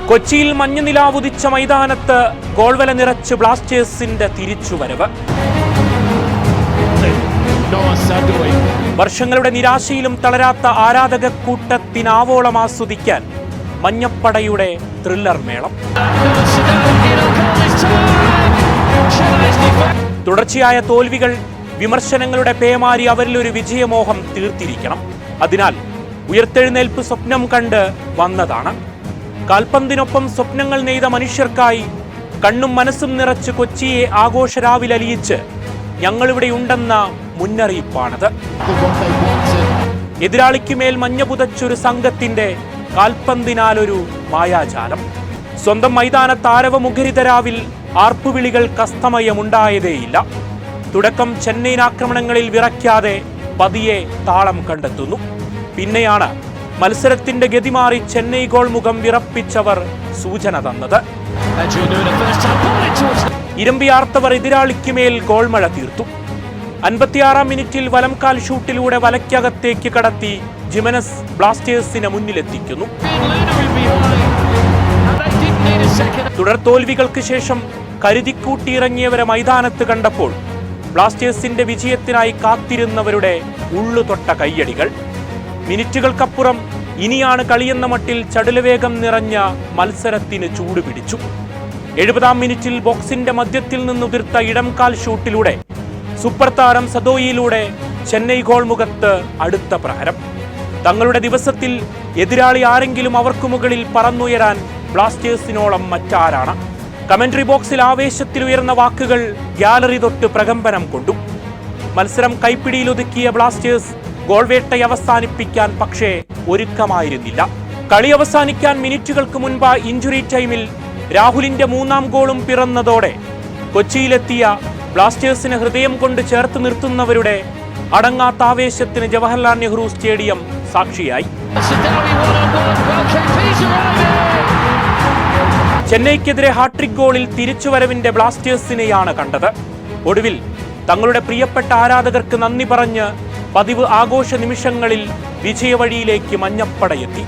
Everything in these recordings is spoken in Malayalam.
കൊച്ചിയിൽ മഞ്ഞനിലാവുദിച്ച മൈതാനത്ത് ഗോൾവല നിറച്ച് ബ്ലാസ്റ്റേഴ്സിന്റെ തിരിച്ചുവരവ്. വർഷങ്ങളുടെ നിരാശയിലും തളരാത്ത ആരാധക കൂട്ടത്തിനാവോളം ആസ്വദിക്കാൻ മഞ്ഞപ്പടയുടെ ത്രില്ലർ മേളം. തുടർച്ചയായ തോൽവികൾ, വിമർശനങ്ങളുടെ പേമാരി അവരിലൊരു വിജയമോഹം തീർത്തിരിക്കണം. അതിനാൽ ഉയർത്തെഴുന്നേൽപ്പ് സ്വപ്നം കണ്ട് വന്നതാണ്. കാൽപന്തിനൊപ്പം സ്വപ്നങ്ങൾ നെയ്ത മനുഷ്യർക്കായി കണ്ണും മനസ്സും നിറച്ച് കൊച്ചിയെ ആഘോഷരാവിലലിയിച്ച് ഞങ്ങളിവിടെയുണ്ടെന്ന മുന്നറിയിപ്പാണത്. എതിരാളിക്കുമേൽ മഞ്ഞ പുതച്ചൊരു സംഘത്തിന്റെ കാൽപന്തിനാലൊരു മായാജാലം. സ്വന്തം മൈതാനത്ത് ആരവമുഖരിതരാവിൽ ആർപ്പുവിളികൾക്ക് അസ്തമയമുണ്ടായതേയില്ല. തുടക്കം ചെന്നൈയിൻ ആക്രമണങ്ങളിൽ വിറയ്ക്കാതെ പതിയെ താളം കണ്ടെത്തുന്നു. പിന്നെയാണ് മത്സരത്തിന്റെ ഗതിമാറി ചെന്നൈ ഗോൾ മുഖം വിറപ്പിച്ചവർ സൂചന തന്നത്. ഇരമ്പിയാർത്തവർ എതിരാളിക്കുമേൽ ഗോൾമഴ തീർത്തു. 56-ാം മിനിറ്റിൽ വലംകാൽ ഷൂട്ടിലൂടെ വലയ്ക്കകത്തേക്ക് കടത്തി ജിമനസ് ബ്ലാസ്റ്റേഴ്സിന് മുന്നിലെത്തിക്കുന്നു. തുടർ തോൽവികൾക്ക് ശേഷം കരുതിക്കൂട്ടിയിറങ്ങിയവരെ മൈതാനത്ത് കണ്ടപ്പോൾ ബ്ലാസ്റ്റേഴ്സിന്റെ വിജയത്തിനായി കാത്തിരുന്നവരുടെ ഉള്ളുതൊട്ട കയ്യടികൾ. മിനിറ്റുകൾക്കപ്പുറം ഇനിയാണ് കളിയെന്ന മട്ടിൽ ചടുലവേഗം നിറഞ്ഞ മത്സരത്തിന് ചൂടുപിടിച്ചു. 70-ാം മിനിറ്റിൽ ബോക്സിന്റെ മധ്യത്തിൽ നിന്നുതിർത്ത ഇടംകാൽ ഷൂട്ടിലൂടെ സൂപ്പർ താരം സദോയിലൂടെ ചെന്നൈ ഗോൾ മുഖത്ത് അടുത്ത പ്രഹരം. തങ്ങളുടെ ദിവസത്തിൽ എതിരാളി ആരെങ്കിലും അവർക്ക് മുകളിൽ പറന്നുയരാൻ ബ്ലാസ്റ്റേഴ്സിനോളം മറ്റാരാണ്? കമന്ററി ബോക്സിൽ ആവേശത്തിൽ ഉയർന്ന വാക്കുകൾ ഗ്യാലറി തൊട്ട് പ്രകമ്പനം കൊണ്ടു. മത്സരം കൈപ്പിടിയിലൊതുക്കിയ ബ്ലാസ്റ്റേഴ്സ് ഗോൾവേട്ട അവസാനിപ്പിക്കാൻ പക്ഷേ ഒരുക്കമായിരുന്നില്ല. കളി അവസാനിക്കാൻ മിനിറ്റുകൾക്ക് മുൻപ് ഇഞ്ചുറി ടൈമിൽ രാഹുലിന്റെ 3-ാം ഗോളും പിറന്നതോടെ കൊച്ചിയിലെത്തിയ ബ്ലാസ്റ്റേഴ്സിന് ഹൃദയം കൊണ്ട് ചേർത്ത് നിർത്തുന്നവരുടെ അടങ്ങാത്ത ആവേശത്തിന് ജവഹർലാൽ നെഹ്റു സ്റ്റേഡിയം സാക്ഷിയായി. ചെന്നൈക്കെതിരെ ഹാട്രിക് ഗോളിൽ തിരിച്ചുവരവിന്റെ ബ്ലാസ്റ്റേഴ്സിനെയാണ് കണ്ടത്. ഒടുവിൽ തങ്ങളുടെ പ്രിയപ്പെട്ട ആരാധകർക്ക് നന്ദി പറഞ്ഞ് പതിവ് ആഘോഷ നിമിഷങ്ങളിൽ വിജയവഴിയിലേക്ക് മഞ്ഞപ്പടയെത്തി.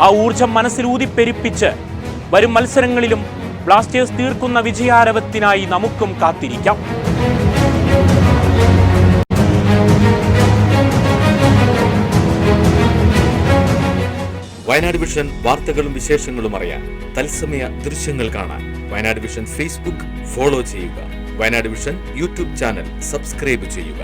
ആ ഊർജം മനസ്സിലൂതിപ്പെരിപ്പിച്ച് വരും മത്സരങ്ങളിലും ബ്ലാസ്റ്റേഴ്സ് തീർക്കുന്ന വിജയാരവത്തിനായി നമുക്കും കാത്തിരിക്കാം. വയനാട് വിഷൻ വാർത്തകളും വിശേഷങ്ങളും അറിയാൻ തത്സമയ ദൃശ്യങ്ങൾ കാണാൻ വയനാട് വിഷൻ ഫേസ്ബുക്ക് ഫോളോ ചെയ്യുക. Wayanad vision YouTube channel subscribe ചെയ്യുക.